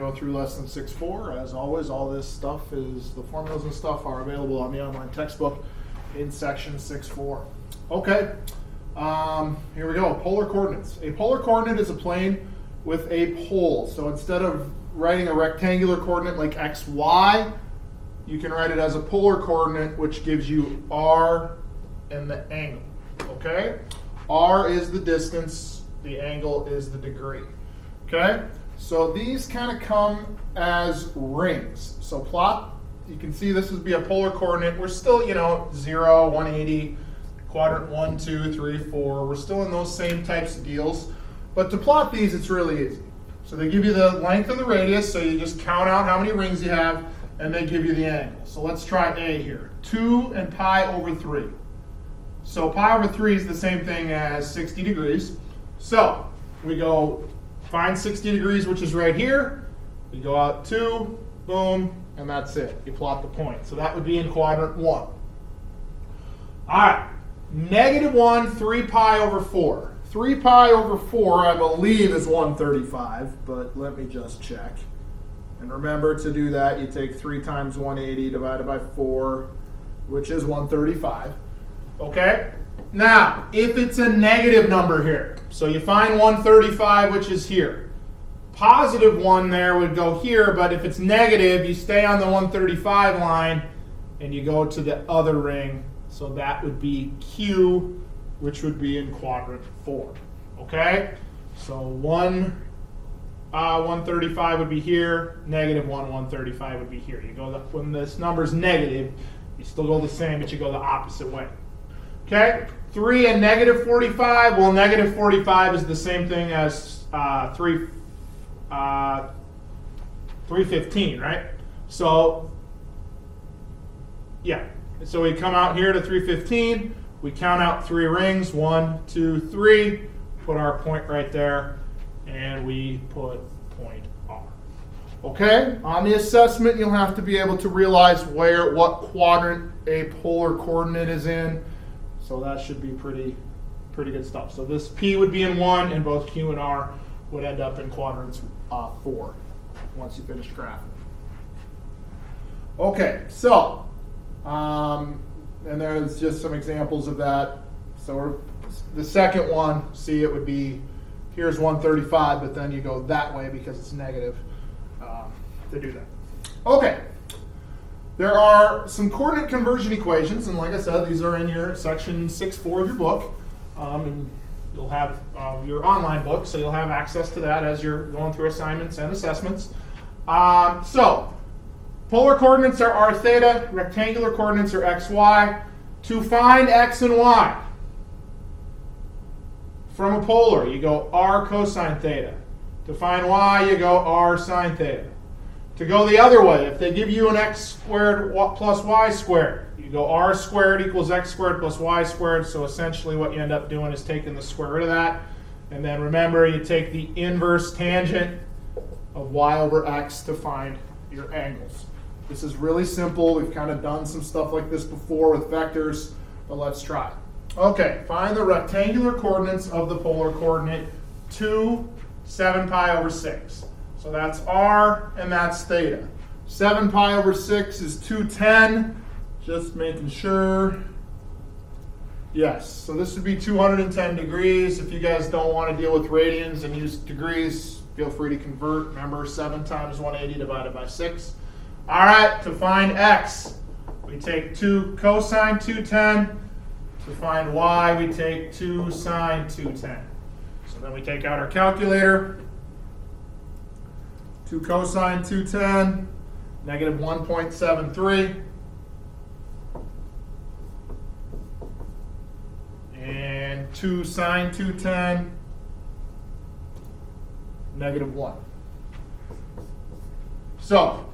Go through lesson 6.4. As always, all this stuff is, the formulas and stuff are available on the online textbook in section 6.4. Okay, here we go. Polar coordinates. A polar coordinate is a plane with a pole. So instead of writing a rectangular coordinate like x, y, you can write it as a polar coordinate, which gives you r and the angle. Okay, r is the distance, the angle is the degree. Okay. So these kind of come as rings. So plot, you can see this would be a polar coordinate. We're still, 0, 180, quadrant 1, 2, 3, 4. We're still in those same types of deals. But to plot these, it's really easy. So they give you the length and the radius, so you just count out how many rings you have, and they give you the angle. So let's try A here. 2 and pi over 3. So pi over 3 is the same thing as 60 degrees. So we go find 60 degrees, which is right here. You go out 2, boom, and that's it. You plot the point. So that would be in quadrant 1. All right, -1, 3 pi over 4. 3 pi over 4, I believe, is 135, but let me just check. And remember, to do that, you take 3 times 180 divided by 4, which is 135. Okay? Now, if it's a negative number here, so you find 135, which is here. Positive 1 there would go here, but if it's negative, you stay on the 135 line and you go to the other ring. So that would be Q, which would be in quadrant 4. Okay? So 135 would be here, -1, 135 would be here. You go when this number is negative, you still go the same, but you go the opposite way. Okay, 3 and -45. Well, -45 is the same thing as 315, right? So, yeah. So we come out here to 315. We count out 3 rings. 1, 2, 3. Put our point right there, and we put point R. Okay. On the assessment, you'll have to be able to realize what quadrant a polar coordinate is in. So that should be pretty good stuff. So this P would be in 1, and both Q and R would end up in quadrants 4 once you finish graphing. Okay, so, and there's just some examples of that. So the second one, see, it would be, here's 135, but then you go that way because it's negative to do that. Okay. There are some coordinate conversion equations, and like I said, these are in your section 6.4 of your book. And you'll have your online book, so you'll have access to that as you're going through assignments and assessments. So, polar coordinates are r theta, rectangular coordinates are x, y. To find x and y from a polar, you go r cosine theta. To find y, you go r sine theta. To go the other way, if they give you an x squared plus y squared, you go r squared equals x squared plus y squared. So essentially what you end up doing is taking the square root of that. And then remember, you take the inverse tangent of y over x to find your angles. This is really simple. We've kind of done some stuff like this before with vectors, but let's try. Okay, find the rectangular coordinates of the polar coordinate 2, 7 pi over 6. So that's r, and that's theta. 7 pi over 6 is 210. Just making sure. Yes, so this would be 210 degrees. If you guys don't want to deal with radians and use degrees, feel free to convert. Remember, 7 times 180 divided by 6. All right, to find x, we take 2 cosine 210. To find y, we take 2 sine 210. So then we take out our calculator. 2 cosine 210, -1.73. And 2 sine 210, -1. So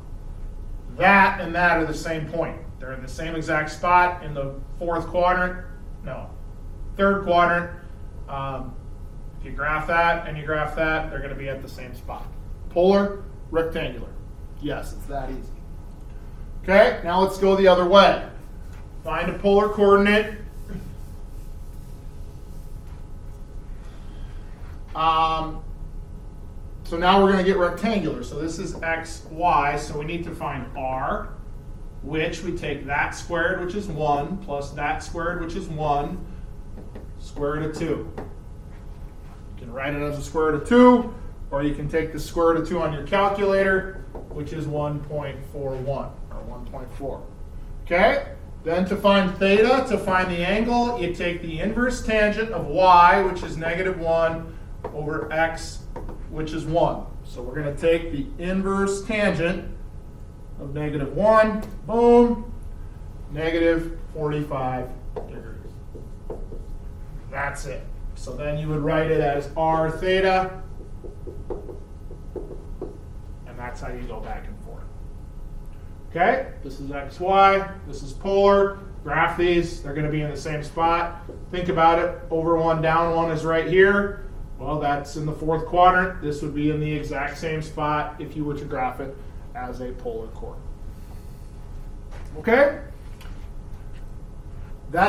that and that are the same point. They're in the same exact spot in the third quadrant. If you graph that and you graph that, they're going to be at the same spot. Polar, rectangular. Yes, it's that easy. Okay, now let's go the other way. Find a polar coordinate. So now we're going to get rectangular. So this is x, y. So we need to find r, which we take that squared, which is 1, plus that squared, which is 1, square root of 2. You can write it as a square root of 2, or you can take the square root of 2 on your calculator, which is 1.41, or 1.4. Okay? Then to find theta, to find the angle, you take the inverse tangent of y, which is -1, over x, which is 1. So we're going to take the inverse tangent of -1, boom, -45 degrees. That's it. So then you would write it as r theta, and that's how you go back and forth. Okay, this is x, y, this is polar. Graph these, they're going to be in the same spot. Think about it, over 1, down 1 is right here. Well, that's in the 4th quadrant. This would be in the exact same spot if you were to graph it as a polar coordinate. Okay?